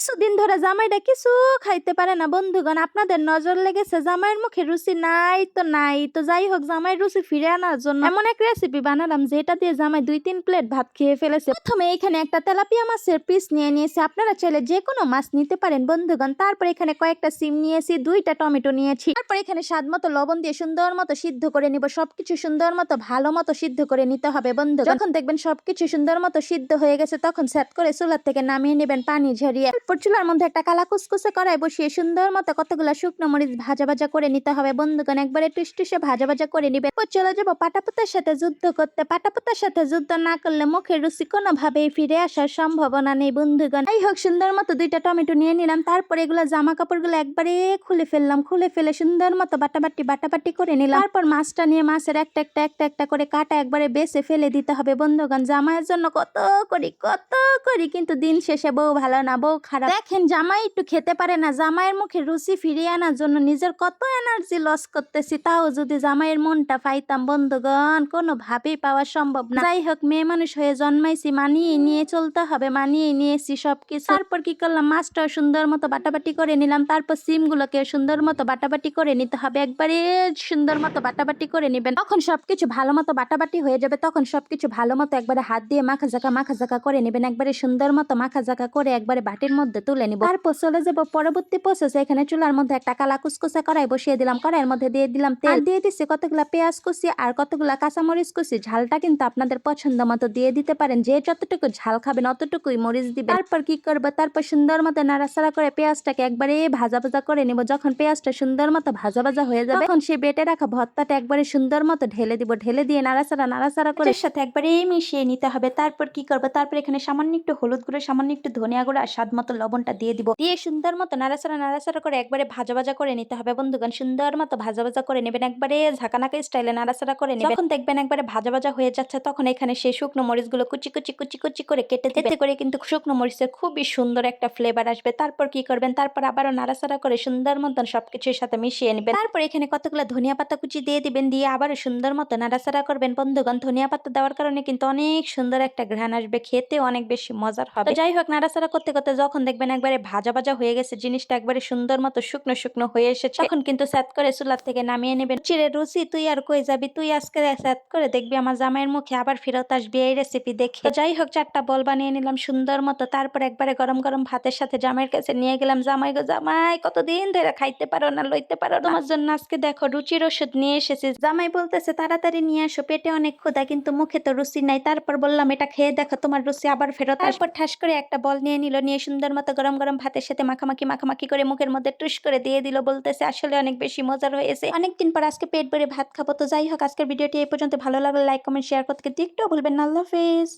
কিছুদিন ধরে জামাইটা কিছু খাইতে পারে না বন্ধুগণ। আপনাদের নজর লেগেছে জামাইয়ের মুখে রুচি নাই তো নাই। তো যাই হোক, জামাইয়ের রুচি ফিরে আনার জন্য এমন এক রেসিপি বানালাম যেটা দিয়ে জামাই 2-3 প্লেট ভাত খেয়ে ফেলেছে। প্রথমে এখানে একটা তেলাপিয়া মাছের পিস নিয়ে নিয়েছি। আপনারা চাইলে যে কোনো মাছ নিতে পারেন বন্ধুগণ। তারপর এখানে কয়েকটা সিম নিয়েছি, 2টা টমেটো নিয়েছি। তারপর এখানে স্বাদ মতো লবণ দিয়ে সুন্দর মতো সিদ্ধ করে নিব। সবকিছু সুন্দর মতো ভালো মতো সিদ্ধ করে নিতে হবে বন্ধুগণ। যখন দেখবেন সবকিছু সুন্দর মতো সিদ্ধ হয়ে গেছে তখন সেট করে চুলার থেকে নামিয়ে নেবেন পানি ঝরিয়ে। তারপর চুলার মধ্যে একটা কালা কুচকুচে কড়াই বসিয়ে সুন্দর মতো কতগুলো শুকনো মরিচ ভাজা ভাজা করে নিতে হবে বন্ধুগণ। একবারে টুসটুসে ভাজা ভাজা করে নিবেন। চলে যাবো পাটাপোতার সাথে যুদ্ধ করতে। পাটাপোতার সাথে যুদ্ধ না করলে মুখের রুচি কোনোভাবেই ফিরে আসার সম্ভাবনা নেই বন্ধুগণ। যাই হোক, সুন্দর মতো 2টা টমেটো নিয়ে নিলাম। তারপর এগুলো জামা কাপড়গুলো একবারে খুলে ফেললাম। খুলে ফেলে সুন্দর মতো বাটাবাটি করে নিলাম। তারপর মাছটা নিয়ে মাছের একটা করে কাটা একবারে বেছে ফেলে দিতে হবে বন্ধুগণ। জামাইয়ের জন্য কত করি কিন্তু দিন শেষে বউ ভালো না, বউ খারাপ। দেখেন, জামাই একটু খেতে পারে না। জামাইয়ের মুখে রুচি ফিরিয়ে আনার জন্য নিজের কত এনার্জি লস করতেছি। তাও যদি জামাইয়ের মনটা পাইতাম বন্ধুগণ, কোনোভাবেই পাওয়া সম্ভব না। যাই হোক, মেয়ে মানুষ হয়ে জন্মাইছি, মানিয়ে নিয়ে চলতে হবে। মানিয়ে নিয়েছি সবকিছু। তারপর কি করলাম, মাছটাও সুন্দর মতো বাটাবাটি করে নিলাম। তারপর সিমগুলোকে সুন্দর মতো বাটাবাটি করে নিতে হবে। একবারে সুন্দর মতো বাটাবাটি করে নিবেন। তখন সবকিছু ভালো মতো বাটাবাটি হয়ে যাবে। তখন সবকিছু ভালো মতো একবারে হাত দিয়ে মাখা জাকা করে নেবেন। একবারে সুন্দর মতো মাখা জাকা করে একবারে বাটির মধ্যে তুলে নিব। তারপর চলে যাব পরবর্তী প্রসেসে। এখানে চুলার মধ্যে একটা কালা কুচকুচে কড়াই বসিয়ে দিলাম। কড়াইয়ের মধ্যে দিয়ে দিলাম তেল, দিয়ে দিচ্ছি কতগুলা পেঁয়াজ কুচি আর কতগুলা কাঁচামরিচ কুচি। ঝালটা কিন্তু আপনাদের পছন্দ মতো দিয়ে দিতে পারেন। যে যতটুকু ঝাল খাবেন অতটুকুই মরিচ দিবেন। তারপর কি করবো, তারপর সুন্দর মতো নাড়াচাড়া করে পেঁয়াজটাকে একবারে ভাজা ভাজা করে নিব। যখন পেঁয়াজটা সুন্দর মতো ভাজা ভাজা হয়ে যাবে তখন সেই বেটে রাখা ভর্তাটা একবারে সুন্দর মতো ঢেলে দিব। ঢেলে দিয়ে নাড়াচাড়া করে এর সাথে একবারে মিশিয়ে নিতে হবে। তারপর কি করবো, তারপর এখানে সামান্য একটু হলুদ গুঁড়ো, সামান্য একটু ধনিয়া গুঁড়ো আর স্বাদ মতো লবণটা দিয়ে দিব। দিয়ে সুন্দর মতো নাড়াচাড়া করে একবারে ভাজা ভাজা করে নিতে হবে বন্ধুগণ। সুন্দর মতো ভাজা ভাজা করে নেবেন। একবারে ঝাঁকানাকা স্টাইলে নাড়াচাড়া করে নেবেন। যখন দেখবেন একবারে ভাজা ভাজা হয়ে যাচ্ছে তখন এখানে সেই শুকনো মরিচগুলো কুচি করে কেটে দিবেন। এতে করে কিন্তু শুকনো মরিচের খুবই সুন্দর একটা ফ্লেভার আসবে। তারপর কি করবেন, তারপর আবারও নাড়াচাড়া করে সুন্দর মতন সবকিছুর সাথে মিশিয়ে নেবেন। তারপর এখানে কতগুলো ধনিয়া পাতা কুচি দিয়ে দিবেন। দিয়ে আবারও সুন্দর মতো নাড়াচাড়া করবেন বন্ধুগণ। ধনিয়া পাতা দেওয়ার কারণে কিন্তু অনেক সুন্দর একটা ঘ্রাণ আসবে, খেতে অনেক বেশি মজার হবে। যাই হোক, নাড়াচাড়া করতে করতে যখন দেখবেন একবারে ভাজা ভাজা হয়ে গেছে, জিনিসটা একবারে সুন্দর মতো শুকনো হয়ে এসেছে, তখন কিন্তু স্যাত করে চুলার থেকে নামিয়ে নেবেন। চিরে রুচি তুই আর কই যাবি, তুই আজকে স্যাত করে দেখবি আমার জামাইয়ের মুখে আবার ফেরত আসবি এই রেসিপি দেখে। যাই হোক, 4টা বল বানিয়ে নিলাম সুন্দর মতো। তারপর একবারে গরম গরম ভাতের সাথে জামাইয়ের কাছে নিয়ে গেলাম। জামাই গো জামাই, কতদিন ধরে খাইতে পারো না, লইতে পারো না, তোমার জন্য আজকে দেখো রুচির ওষুধ নিয়ে এসেছি। জামাই বলতেছে তাড়াতাড়ি নিয়ে আসো, পেটে অনেক ক্ষুধা কিন্তু মুখে তো রুচি নাই। তারপর বললাম এটা খেয়ে দেখো, তোমার রুচি আবার ফেরত আসবে। তারপর ঠাস করে একটা বল নিয়ে নিল, নিয়ে সুন্দর মতো গরম গরম ভাতের সাথে মাখামাখি করে মুখের মধ্যে টুস করে দিয়ে দিল। বলতেছে আসলে অনেক বেশি মজার হয়েছে, অনেকদিন পর আজকে পেট ভরে ভাত খাবো। তো যাই হোক, আজকের ভিডিওটি এই পর্যন্ত। ভালো লাগলে লাইক কমেন্ট শেয়ার করতে একটু ভুলবেন না। আল্লাহ হাফেজ।